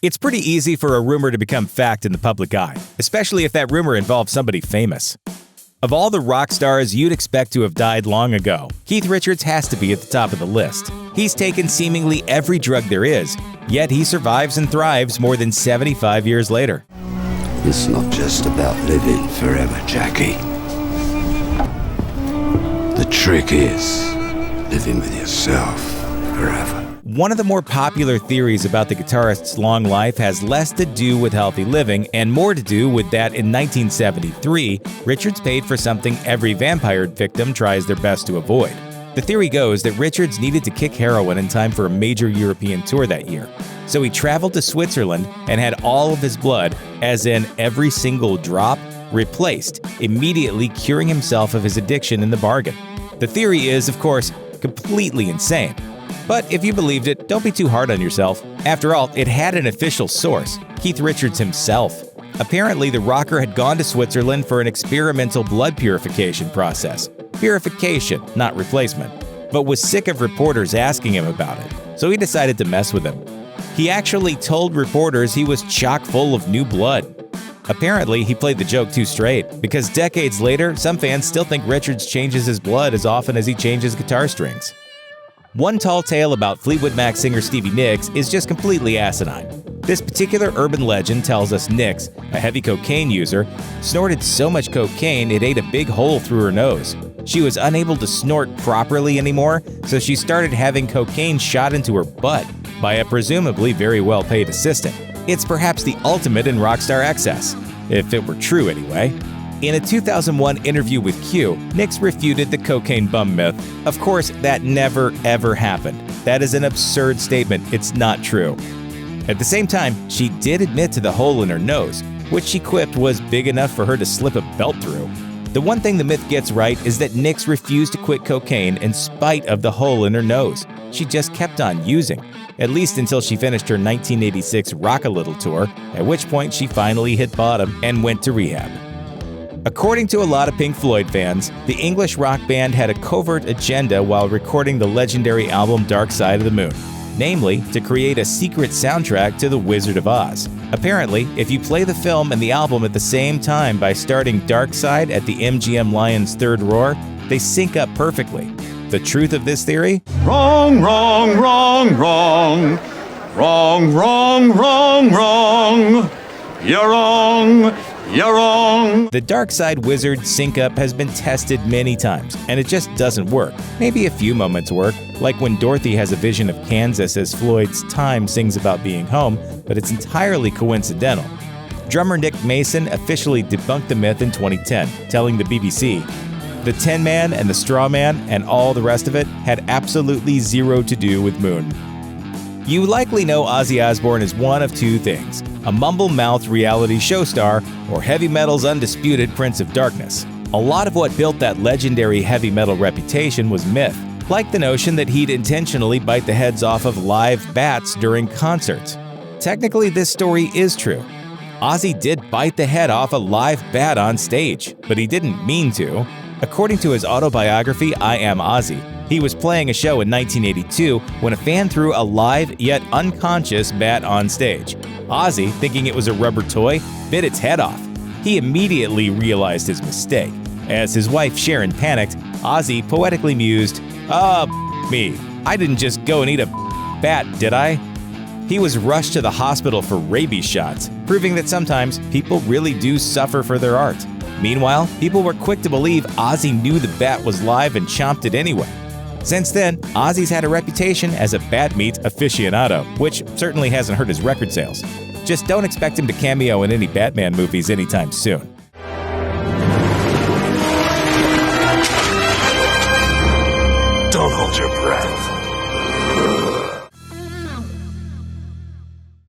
It's pretty easy for a rumor to become fact in the public eye, especially if that rumor involves somebody famous. Of all the rock stars you'd expect to have died long ago, Keith Richards has to be at the top of the list. He's taken seemingly every drug there is, yet he survives and thrives more than 75 years later. It's not just about living forever, Jackie. The trick is living with yourself forever. One of the more popular theories about the guitarist's long life has less to do with healthy living and more to do with that in 1973, Richards paid for something every vampire victim tries their best to avoid. The theory goes that Richards needed to kick heroin in time for a major European tour that year. So he traveled to Switzerland and had all of his blood, as in every single drop, replaced, immediately curing himself of his addiction in the bargain. The theory is, of course, completely insane. But if you believed it, don't be too hard on yourself. After all, it had an official source, Keith Richards himself. Apparently, the rocker had gone to Switzerland for an experimental blood purification process. Purification, not replacement. But was sick of reporters asking him about it, so he decided to mess with him. He actually told reporters he was chock full of new blood. Apparently, he played the joke too straight, because decades later, some fans still think Richards changes his blood as often as he changes guitar strings. One tall tale about Fleetwood Mac singer Stevie Nicks is just completely asinine. This particular urban legend tells us Nicks, a heavy cocaine user, snorted so much cocaine it ate a big hole through her nose. She was unable to snort properly anymore, so she started having cocaine shot into her butt by a presumably very well-paid assistant. It's perhaps the ultimate in rockstar excess, if it were true anyway. In a 2001 interview with Q, Nicks refuted the cocaine bum myth. Of course, that never ever happened. That is an absurd statement. It's not true. At the same time, she did admit to the hole in her nose, which she quipped was big enough for her to slip a belt through. The one thing the myth gets right is that Nicks refused to quit cocaine in spite of the hole in her nose. She just kept on using, at least until she finished her 1986 Rock-A-Little tour, at which point she finally hit bottom and went to rehab. According to a lot of Pink Floyd fans, the English rock band had a covert agenda while recording the legendary album Dark Side of the Moon, namely to create a secret soundtrack to The Wizard of Oz. Apparently, if you play the film and the album at the same time by starting Dark Side at the MGM Lion's Third Roar, they sync up perfectly. The truth of this theory? Wrong, wrong, wrong, wrong. Wrong, wrong, wrong, wrong. You're wrong. You're wrong. The Dark Side Wizard sync-up has been tested many times, and it just doesn't work. Maybe a few moments work, like when Dorothy has a vision of Kansas as Floyd's Time sings about being home, but it's entirely coincidental. Drummer Nick Mason officially debunked the myth in 2010, telling the BBC, "The Tin Man and the Straw Man and all the rest of it had absolutely zero to do with Moon." You likely know Ozzy Osbourne as one of two things: a mumble-mouthed reality show star or heavy metal's undisputed Prince of Darkness. A lot of what built that legendary heavy metal reputation was myth, like the notion that he'd intentionally bite the heads off of live bats during concerts. Technically, this story is true. Ozzy did bite the head off a live bat on stage, but he didn't mean to. According to his autobiography, I Am Ozzy, he was playing a show in 1982 when a fan threw a live yet unconscious bat on stage. Ozzy, thinking it was a rubber toy, bit its head off. He immediately realized his mistake. As his wife Sharon panicked, Ozzy poetically mused, me. I didn't just go and eat a bat, did I?" He was rushed to the hospital for rabies shots, proving that sometimes people really do suffer for their art. Meanwhile, people were quick to believe Ozzy knew the bat was live and chomped it anyway. Since then, Ozzy's had a reputation as a bat meat aficionado, which certainly hasn't hurt his record sales. Just don't expect him to cameo in any Batman movies anytime soon. Don't hold your breath.